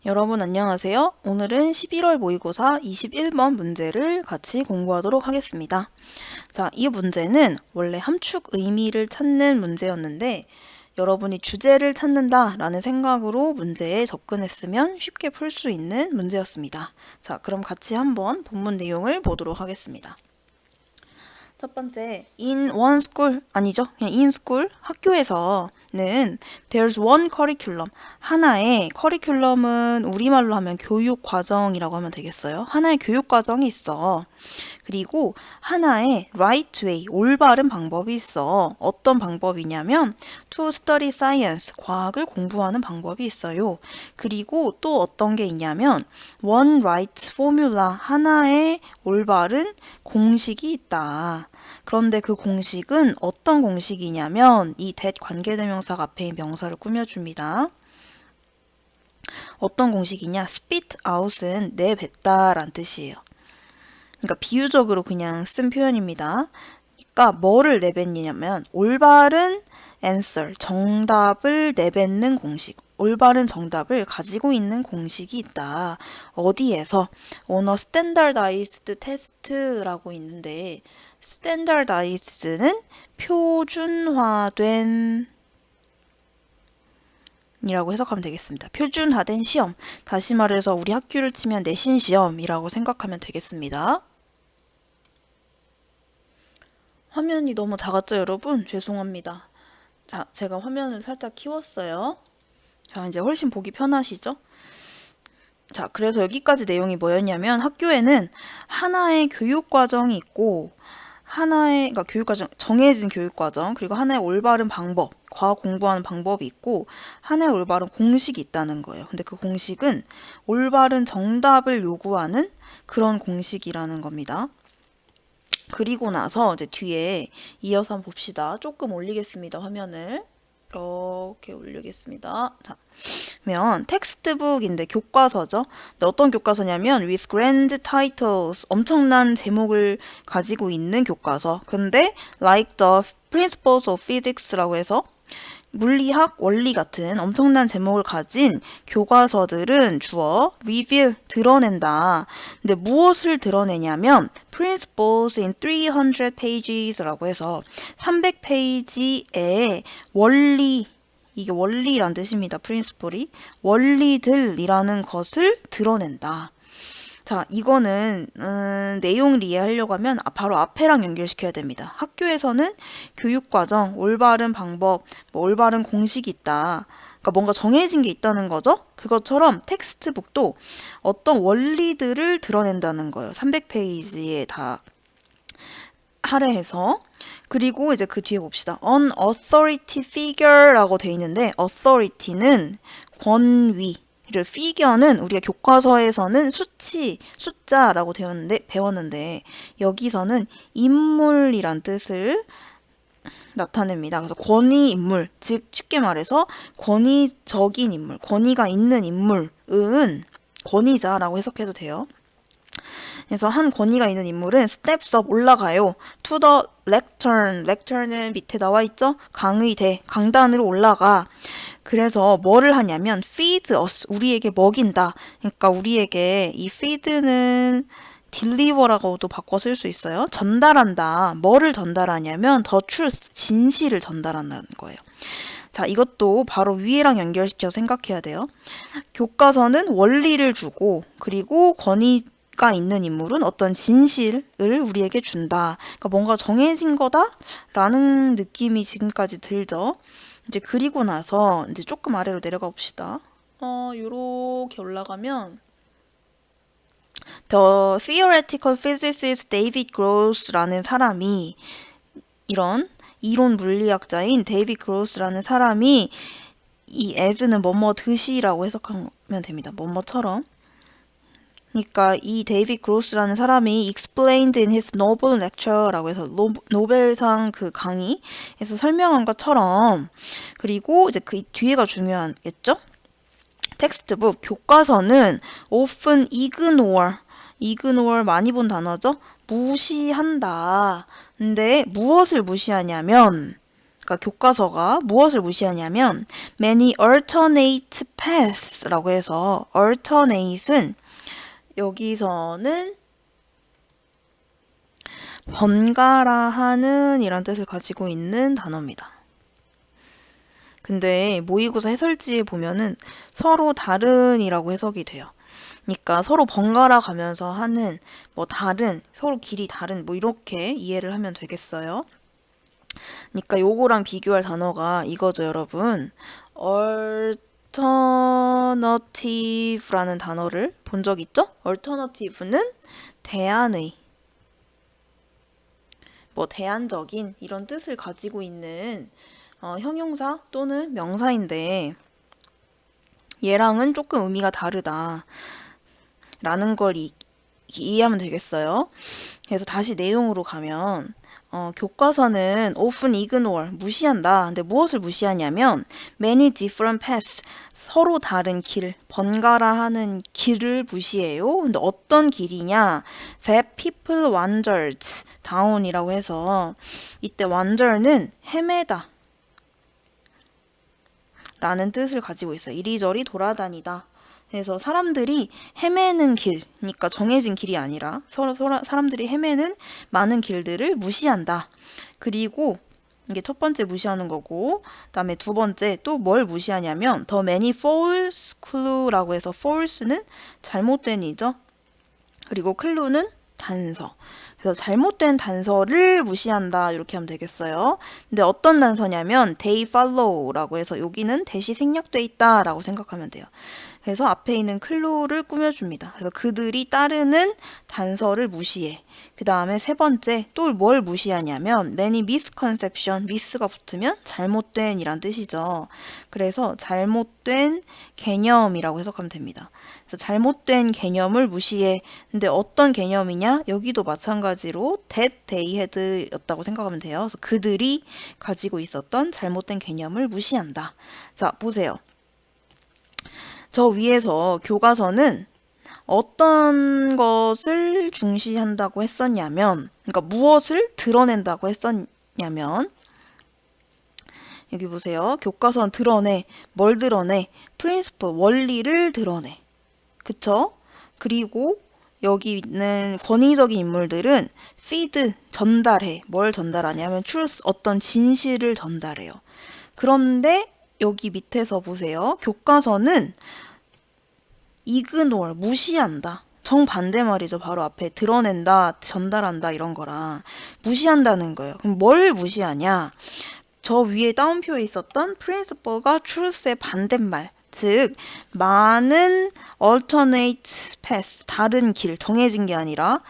여러분 안녕하세요. 오늘은 11월 모의고사 21번 문제를 같이 공부하도록 하겠습니다. 자, 이 문제는 원래 함축 의미를 찾는 문제였는데 여러분이 주제를 찾는다라는 생각으로 문제에 접근했으면 쉽게 풀 수 있는 문제였습니다. 자, 그럼 같이 한번 본문 내용을 보도록 하겠습니다. 첫 번째, in one school, 아니죠. 그냥 in school, 학교에서는 there's one curriculum. 하나의 커리큘럼은 우리말로 하면 교육과정이라고 하면 되겠어요. 하나의 교육과정이 있어. 그리고 하나의 right way, 올바른 방법이 있어. 어떤 방법이냐면 to study science, 과학을 공부하는 방법이 있어요. 그리고 또 어떤 게 있냐면 one right formula, 하나의 올바른 공식이 있다. 그런데 그 공식은 어떤 공식이냐면 이 that 관계대명사 앞에 명사를 꾸며줍니다. 어떤 공식이냐? spit out은 내뱉다 라는 뜻이에요. 그러니까 비유적으로 그냥 쓴 표현입니다. 그러니까 뭐를 내뱉냐면 올바른 answer, 정답을 내뱉는 공식. 올바른 정답을 가지고 있는 공식이 있다. 어디에서? on a standardized test라고 있는데 standardized는 표준화된 이라고 해석하면 되겠습니다. 표준화된 시험. 다시 말해서 우리 학교를 치면 내신 시험이라고 생각하면 되겠습니다. 화면이 너무 작았죠, 여러분? 죄송합니다. 자, 제가 화면을 살짝 키웠어요. 자, 이제 훨씬 보기 편하시죠? 자, 그래서 여기까지 내용이 뭐였냐면 학교에는 하나의 교육과정이 있고 그러니까 교육과정, 정해진 교육과정, 그리고 하나의 올바른 방법, 과학 공부하는 방법이 있고 하나의 올바른 공식이 있다는 거예요. 근데 그 공식은 올바른 정답을 요구하는 그런 공식이라는 겁니다. 그리고 나서 이제 뒤에 이어서 한번 봅시다. 조금 올리겠습니다, 화면을. 이렇게 올리겠습니다. 자, 그러면 텍스트북인데 교과서죠. 근데 어떤 교과서냐면 with grand titles, 엄청난 제목을 가지고 있는 교과서. 근데 like the principles of physics라고 해서 물리학 원리 같은 엄청난 제목을 가진 교과서들은 주어 reveal 드러낸다. 근데 무엇을 드러내냐면 principles in 300 pages라고 해서 300페이지의 원리, 이게 원리란 뜻입니다. principle이 원리들이라는 것을 드러낸다. 자, 이거는 내용을 이해하려고 하면 바로 앞에랑 연결시켜야 됩니다. 학교에서는 교육과정, 올바른 방법, 올바른 공식이 있다. 그러니까 뭔가 정해진 게 있다는 거죠. 그것처럼 텍스트북도 어떤 원리들을 드러낸다는 거예요. 300페이지에 다 할애해서. 그리고 이제 그 뒤에 봅시다. An authority figure라고 돼 있는데 authority는 권위, figure는 우리가 교과서에서는 수치, 숫자라고 배웠는데 여기서는 인물이란 뜻을 나타냅니다. 그래서 권위 인물, 즉 쉽게 말해서 권위적인 인물, 권위가 있는 인물은 권위자라고 해석해도 돼요. 그래서 한 권위가 있는 인물은 steps up 올라가요. to the lectern. lecturn은 밑에 나와 있죠? 강의대, 강단으로 올라가. 그래서 뭐를 하냐면 feed us, 우리에게 먹인다. 그러니까 우리에게 이 feed는 deliver라고도 바꿔 쓸 수 있어요. 전달한다. 뭐를 전달하냐면 the truth, 진실을 전달한다는 거예요. 자, 이것도 바로 위에랑 연결시켜 생각해야 돼요. 교과서는 원리를 주고 그리고 권위가 있는 인물은 어떤 진실을 우리에게 준다. 그러니까 뭔가 정해진 거다라는 느낌이 지금까지 들죠. 이제 그리고 나서 이제 조금 아래로 내려가 봅시다. 요렇게 올라가면 The theoretical physicist David Gross라는 사람이 이런 이론 물리학자인 데이비드 그로스라는 사람이 이 as는 뭐뭐 듯이라고 해석하면 됩니다. 뭐뭐처럼. 그러니까 이 데이비드 그로스라는 사람이 explained in his Nobel lecture라고 해서 노벨상 그 강의에서 설명한 것처럼, 그리고 이제 그 뒤에가 중요하겠죠? 텍스트북 교과서는 often ignore 많이 본 단어죠? 무시한다. 근데 무엇을 무시하냐면 그러니까 교과서가 무엇을 무시하냐면 many alternate paths라고 해서 alternate은 여기서는 번갈아 하는 이란 뜻을 가지고 있는 단어입니다. 근데 모의고사 해설지에 보면은 서로 다른이라고 해석이 돼요. 그러니까 서로 번갈아 가면서 하는 뭐 다른, 서로 길이 다른 뭐 이렇게 이해를 하면 되겠어요. 그러니까 요거랑 비교할 단어가 이거죠, 여러분. alternative라는 단어를 본 적 있죠? alternative는 대안의, 뭐 대안적인 이런 뜻을 가지고 있는 형용사 또는 명사인데 얘랑은 조금 의미가 다르다 라는 걸 이해하면 되겠어요. 그래서 다시 내용으로 가면 교과서는 often ignore, 무시한다. 근데 무엇을 무시하냐면 many different paths, 서로 다른 길, 번갈아 하는 길을 무시해요. 근데 어떤 길이냐? that people wandered down이라고 해서 이때 wander는 헤매다 라는 뜻을 가지고 있어요. 이리저리 돌아다니다. 그래서 사람들이 헤매는 길, 그러니까 정해진 길이 아니라 서로 사람들이 헤매는 많은 길들을 무시한다. 그리고 이게 첫 번째 무시하는 거고, 그다음에 두 번째 또 뭘 무시하냐면 the many false clue라고 해서 false는 잘못된 이죠. 그리고 clue는 단서. 그래서 잘못된 단서를 무시한다 이렇게 하면 되겠어요. 근데 어떤 단서냐면 they follow라고 해서 여기는 대시 생략돼 있다라고 생각하면 돼요. 그래서 앞에 있는 클루를 꾸며줍니다. 그래서 그들이 따르는 단서를 무시해. 그 다음에 세 번째 또 뭘 무시하냐면 many misconception, miss가 붙으면 잘못된 이란 뜻이죠. 그래서 잘못된 개념이라고 해석하면 됩니다. 그래서 잘못된 개념을 무시해. 근데 어떤 개념이냐? 여기도 마찬가지로 that they had 였다고 생각하면 돼요. 그래서 그들이 가지고 있었던 잘못된 개념을 무시한다. 자, 보세요. 저 위에서 교과서는 어떤 것을 중시한다고 했었냐면, 그러니까 무엇을 드러낸다고 했었냐면, 여기 보세요. 교과서는 드러내. 뭘 드러내? principle, 원리를 드러내. 그쵸? 그리고 여기 있는 권위적인 인물들은 feed, 전달해. 뭘 전달하냐면 truth, 어떤 진실을 전달해요. 그런데 여기 밑에서 보세요. 교과서는 ignore, 무시한다. 정반대 말이죠. 바로 앞에 드러낸다, 전달한다 이런 거랑 무시한다는 거예요. 그럼 뭘 무시하냐? 저 위에 따옴표에 있었던 principle가 truth의 반대말. 즉 많은 alternate path, 다른 길, 정해진 게 아니라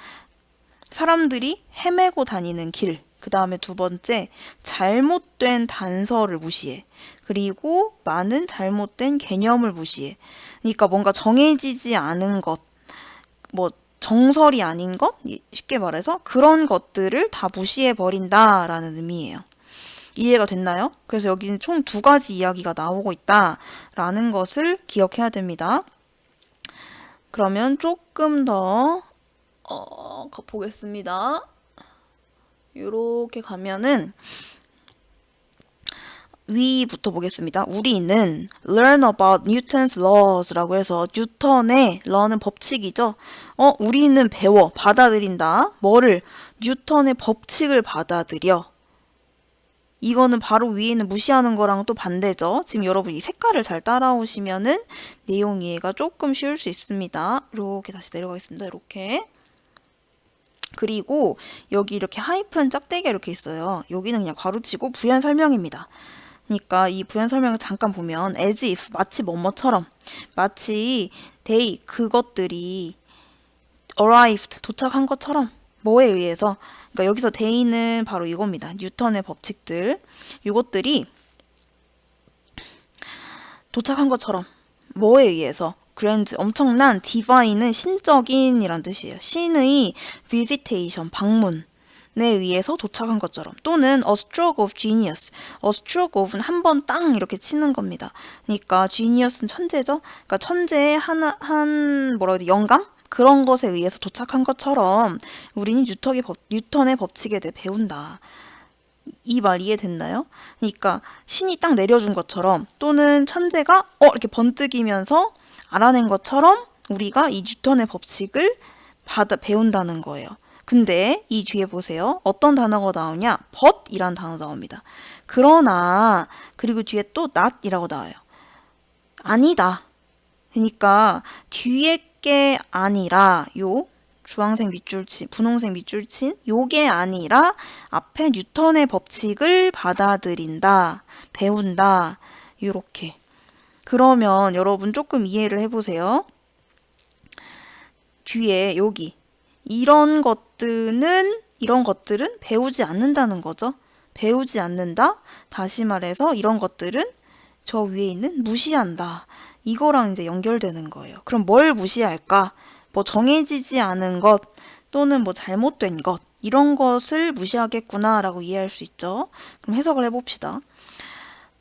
사람들이 헤매고 다니는 길. 그 다음에 두 번째, 잘못된 단서를 무시해. 그리고 많은 잘못된 개념을 무시해. 그러니까 뭔가 정해지지 않은 것, 뭐 정설이 아닌 것? 쉽게 말해서 그런 것들을 다 무시해버린다라는 의미예요. 이해가 됐나요? 그래서 여기는 총 두 가지 이야기가 나오고 있다라는 것을 기억해야 됩니다. 그러면 조금 더 보겠습니다. 이렇게 가면은 위부터 보겠습니다. 우리는 learn about Newton's laws라고 해서 뉴턴의 law는 법칙이죠. 우리는 배워, 받아들인다. 뭐를? 뉴턴의 법칙을 받아들여. 이거는 바로 위에 있는 무시하는 거랑 또 반대죠. 지금 여러분 이 색깔을 잘 따라오시면은 내용 이해가 조금 쉬울 수 있습니다. 이렇게 다시 내려가겠습니다. 이렇게. 그리고 여기 이렇게 하이픈 짝대기가 이렇게 있어요. 여기는 그냥 괄호치고 부연 설명입니다. 그러니까 이 부연 설명을 잠깐 보면 as if, 마치 뭐뭐처럼, 마치 they, 그것들이 arrived, 도착한 것처럼, 뭐에 의해서, 그러니까 여기서 they는 바로 이겁니다. 뉴턴의 법칙들. 이것들이 도착한 것처럼, 뭐에 의해서, grand, 엄청난, divine은 신적인 이란 뜻이에요. 신의 visitation, 방문에 의해서 도착한 것처럼. 또는 a stroke of genius. a stroke of는 한 번 땅 이렇게 치는 겁니다. 그러니까 genius는 천재죠. 그러니까 천재의 뭐라고 해야 돼? 영감? 그런 것에 의해서 도착한 것처럼 우리는 뉴턴의 법칙에 대해 배운다. 이 말 이해됐나요? 그러니까 신이 딱 내려준 것처럼 또는 천재가 이렇게 번뜩이면서 알아낸 것처럼 우리가 이 뉴턴의 법칙을 배운다는 거예요. 근데 이 뒤에 보세요. 어떤 단어가 나오냐? but이란 단어 나옵니다. 그러나 그리고 뒤에 또 not이라고 나와요. 아니다. 그러니까 뒤에 게 아니라 요 주황색 밑줄 친, 분홍색 밑줄 친 요게 아니라 앞에 뉴턴의 법칙을 받아들인다, 배운다, 요렇게. 그러면 여러분 조금 이해를 해보세요. 뒤에 여기 이런 것들은 배우지 않는다는 거죠. 배우지 않는다. 다시 말해서 이런 것들은 저 위에 있는 무시한다. 이거랑 이제 연결되는 거예요. 그럼 뭘 무시할까? 뭐 정해지지 않은 것 또는 뭐 잘못된 것 이런 것을 무시하겠구나라고 이해할 수 있죠. 그럼 해석을 해봅시다.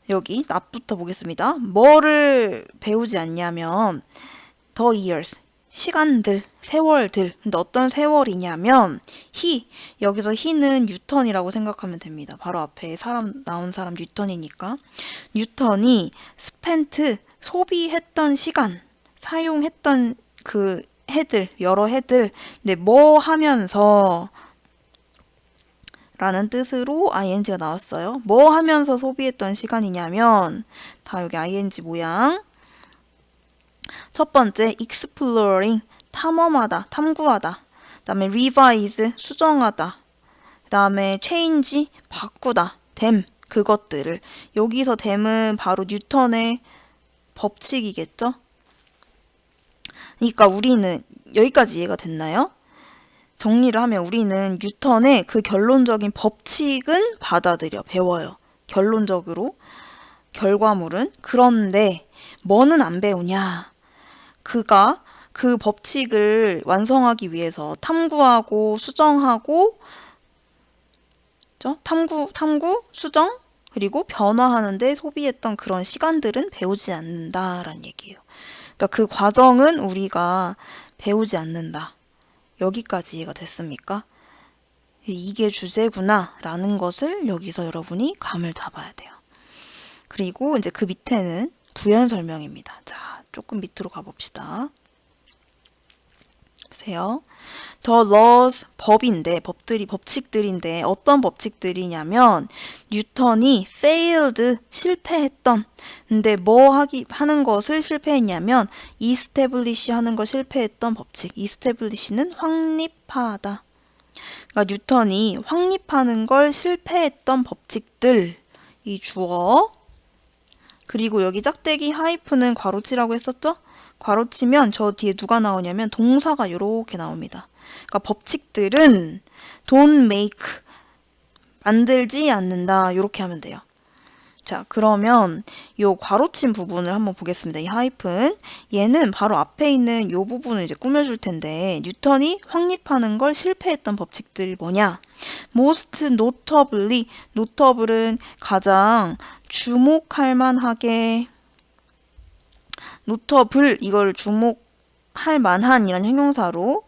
여기 납부터 보겠습니다. 뭐를 배우지 않냐면 the years, 시간들, 세월들. 근데 어떤 세월이냐면 여기서 he는 뉴턴이라고 생각하면 됩니다. 바로 앞에 나온 사람 뉴턴이니까. 뉴턴이 spent, 소비했던 시간, 사용했던 그 해들, 여러 해들. 근데 뭐 하면서 라는 뜻으로 ing가 나왔어요. 뭐 하면서 소비했던 시간이냐면 다 여기 ing 모양. 첫 번째 exploring, 탐험하다, 탐구하다. 그 다음에 revise, 수정하다. 그 다음에 change, 바꾸다. them, 그것들을. 여기서 them은 바로 뉴턴의 법칙이겠죠? 그러니까 우리는 여기까지 이해가 됐나요? 정리를 하면 우리는 뉴턴의 그 결론적인 법칙은 받아들여, 배워요. 결론적으로. 결과물은. 그런데 뭐는 안 배우냐? 그가 그 법칙을 완성하기 위해서 탐구하고 수정하고 탐구, 수정, 그리고 변화하는데 소비했던 그런 시간들은 배우지 않는다라는 얘기예요. 그러니까 그 과정은 우리가 배우지 않는다. 여기까지 이해가 됐습니까? 이게 주제구나 라는 것을 여기서 여러분이 감을 잡아야 돼요. 그리고 이제 그 밑에는 부연 설명입니다. 자, 조금 밑으로 가봅시다. 보세요. The laws, 법칙들인데 어떤 법칙들이냐면 뉴턴이 failed, 실패했던. 근데 뭐 하는 것을 실패했냐면 establish 하는 거 실패했던 법칙. establish는 확립하다. 그러니까 뉴턴이 확립하는 걸 실패했던 법칙들. 이 주어. 그리고 여기 짝대기 하이픈은 괄호치라고 했었죠? 괄호치면 저 뒤에 누가 나오냐면 동사가 이렇게 나옵니다. 그러니까 법칙들은 don't make, 만들지 않는다. 이렇게 하면 돼요. 자, 그러면 요 괄호친 부분을 한번 보겠습니다. 이 하이픈. 얘는 바로 앞에 있는 요 부분을 이제 꾸며줄 텐데 뉴턴이 확립하는 걸 실패했던 법칙들이 뭐냐? most notably, notable은 가장 주목할 만하게, notable 이걸 주목할 만한 이란 형용사로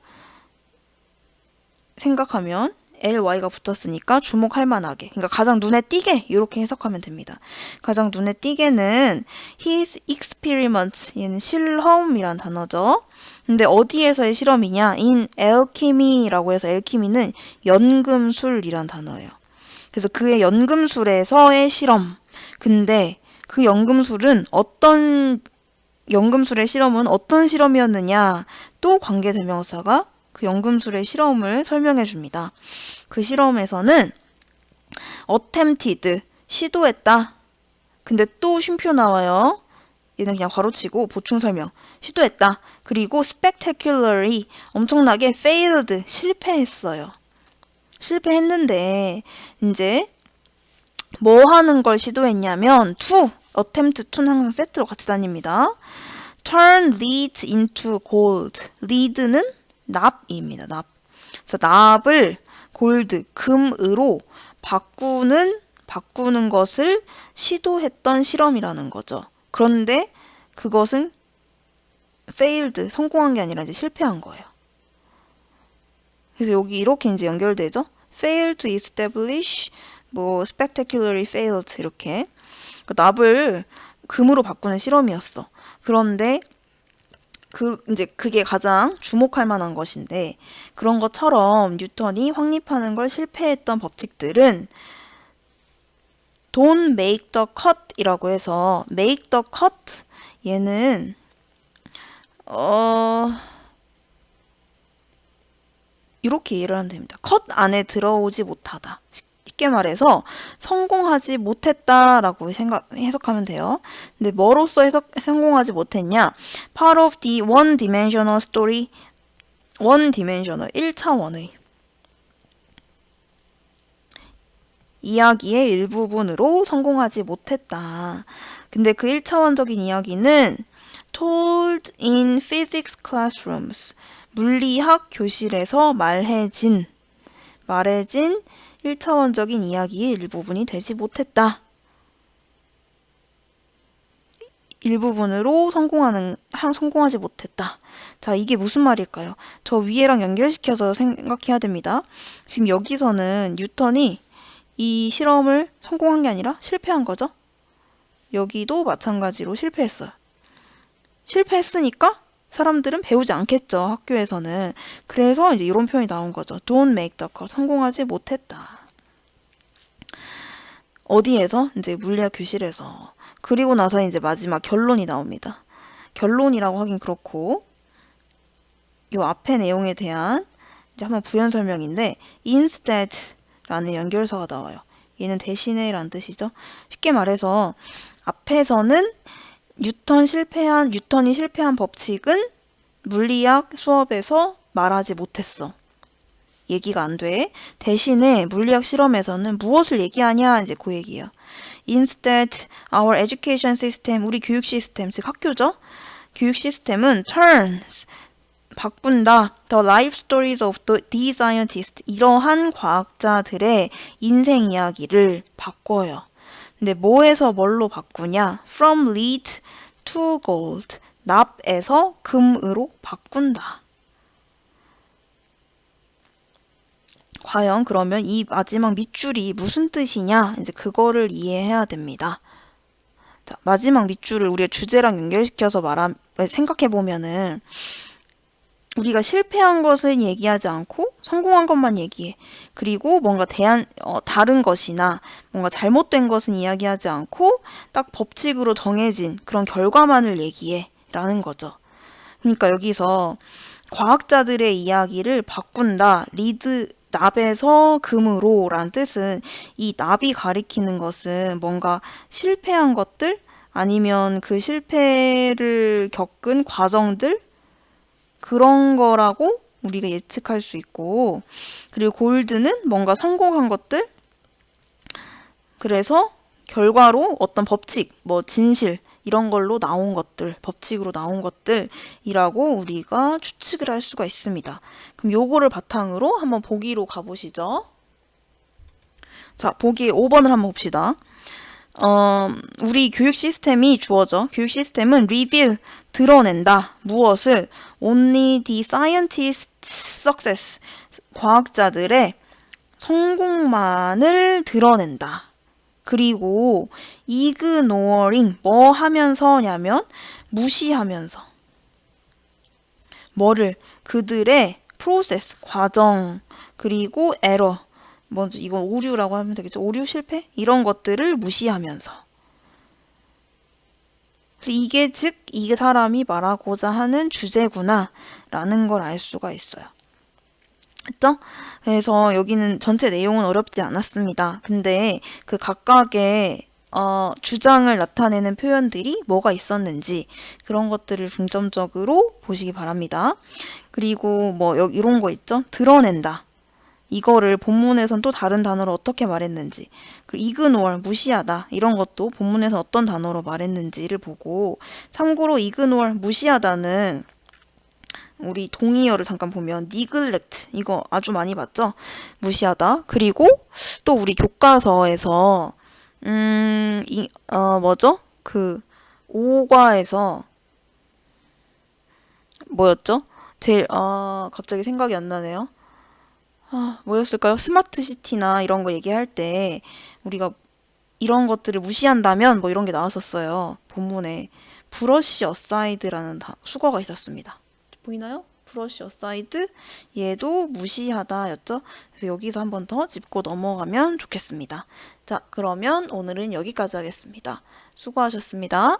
생각하면 ly가 붙었으니까 주목할 만하게, 그러니까 가장 눈에 띄게 이렇게 해석하면 됩니다. 가장 눈에 띄게는 his experiments, 얘는 실험이란 단어죠. 근데 어디에서의 실험이냐? in alchemy라고 해서 alchemy는 연금술이란 단어예요. 그래서 그의 연금술에서의 실험. 근데 그 연금술의 실험은 어떤 실험이었느냐? 또 관계대명사가 그 연금술의 실험을 설명해 줍니다. 그 실험에서는 attempted, 시도했다. 근데 또 쉼표 나와요. 얘는 그냥 괄호치고 보충 설명. 시도했다. 그리고 spectacularly, 엄청나게 failed, 실패했어요. 실패했는데 이제 뭐 하는 걸 시도했냐면 attempt to는 항상 세트로 같이 다닙니다. turn lead into gold. lead는 납입니다. 납. 그래서 납을 골드, 금으로 바꾸는 것을 시도했던 실험이라는 거죠. 그런데 그것은 failed, 성공한 게 아니라 이제 실패한 거예요. 그래서 여기 이렇게 이제 연결되죠. fail to establish 뭐 spectacularly failed 이렇게 그 납을 금으로 바꾸는 실험이었어. 그런데 이제 그게 가장 주목할 만한 것인데 그런 것처럼 뉴턴이 확립하는 걸 실패했던 법칙들은 don't make the cut 이라고 해서 make the cut 얘는 이렇게 이해를 하면 됩니다. 컷 안에 들어오지 못하다. 쉽게 말해서 성공하지 못했다라고 해석하면 돼요. 근데 뭐로써 성공하지 못했냐? Part of the one-dimensional story, one-dimensional, 1차원의 이야기의 일부분으로 성공하지 못했다. 근데 그 1차원적인 이야기는 told in physics classrooms, 물리학 교실에서 말해진 1차원적인 이야기의 일부분이 되지 못했다. 일부분으로 성공하지 못했다. 자, 이게 무슨 말일까요? 저 위에랑 연결시켜서 생각해야 됩니다. 지금 여기서는 뉴턴이 이 실험을 성공한 게 아니라 실패한 거죠. 여기도 마찬가지로 실패했어요. 실패했으니까 사람들은 배우지 않겠죠, 학교에서는. 그래서 이제 이런 표현이 나온 거죠. Don't make the cut. 성공하지 못했다. 어디에서? 이제 물리학 교실에서. 그리고 나서 이제 마지막 결론이 나옵니다. 결론이라고 하긴 그렇고, 요 앞에 내용에 대한 이제 한번 부연 설명인데, instead 라는 연결사가 나와요. 얘는 대신에 라는 뜻이죠. 쉽게 말해서 앞에서는 뉴턴이 실패한 법칙은 물리학 수업에서 말하지 못했어. 얘기가 안 돼. 대신에 물리학 실험에서는 무엇을 얘기하냐 이제 그 얘기예요. Instead, our education system, 우리 교육 시스템, 즉 학교죠. 교육 시스템은 turns, 바꾼다. The life stories of these scientists, 이러한 과학자들의 인생 이야기를 바꿔요. 근데 뭐에서 뭘로 바꾸냐? From lead to gold. 납에서 금으로 바꾼다. 과연 그러면 이 마지막 밑줄이 무슨 뜻이냐? 이제 그거를 이해해야 됩니다. 자, 마지막 밑줄을 우리가 주제랑 연결시켜서 생각해보면은 우리가 실패한 것을 얘기하지 않고 성공한 것만 얘기해. 그리고 뭔가 다른 것이나 뭔가 잘못된 것은 이야기하지 않고 딱 법칙으로 정해진 그런 결과만을 얘기해. 라는 거죠. 그러니까 여기서 과학자들의 이야기를 바꾼다. 납에서 금으로 라는 뜻은 이 납이 가리키는 것은 뭔가 실패한 것들 아니면 그 실패를 겪은 과정들 그런 거라고 우리가 예측할 수 있고, 그리고 골드는 뭔가 성공한 것들, 그래서 결과로 어떤 법칙, 뭐 진실 이런 걸로 나온 것들, 법칙으로 나온 것들이라고 우리가 추측을 할 수가 있습니다. 그럼 요거를 바탕으로 한번 보기로 가보시죠. 자, 보기 5번을 한번 봅시다. 우리 교육 시스템이 주어져. 교육 시스템은 reveal, 드러낸다. 무엇을? Only the scientist's success. 과학자들의 성공만을 드러낸다. 그리고 ignoring, 뭐 하면서냐면 무시하면서. 뭐를? 그들의 process, 과정, 그리고 error. 먼저 이건 오류라고 하면 되겠죠. 오류, 실패? 이런 것들을 무시하면서. 이게 이게 사람이 말하고자 하는 주제구나 라는 걸 알 수가 있어요. 했죠? 그래서 여기는 전체 내용은 어렵지 않았습니다. 근데 그 각각의 주장을 나타내는 표현들이 뭐가 있었는지 그런 것들을 중점적으로 보시기 바랍니다. 그리고 뭐 이런 거 있죠? 드러낸다. 이거를 본문에선 또 다른 단어로 어떻게 말했는지, 그리고 ignore, 무시하다 이런 것도 본문에서 어떤 단어로 말했는지를 보고, 참고로 ignore, 무시하다는 우리 동의어를 잠깐 보면 neglect, 이거 아주 많이 봤죠? 무시하다. 그리고 또 우리 교과서에서 뭐죠? 그 5과에서 뭐였죠? 제일 갑자기 생각이 안 나네요. 뭐였을까요? 스마트 시티나 이런 거 얘기할 때 우리가 이런 것들을 무시한다면 뭐 이런 게 나왔었어요. 본문에 브러쉬 어사이드라는 수거가 있었습니다. 보이나요? 브러쉬 어사이드 얘도 무시하다였죠. 그래서 여기서 한 번 더 짚고 넘어가면 좋겠습니다. 자, 그러면 오늘은 여기까지 하겠습니다. 수고하셨습니다.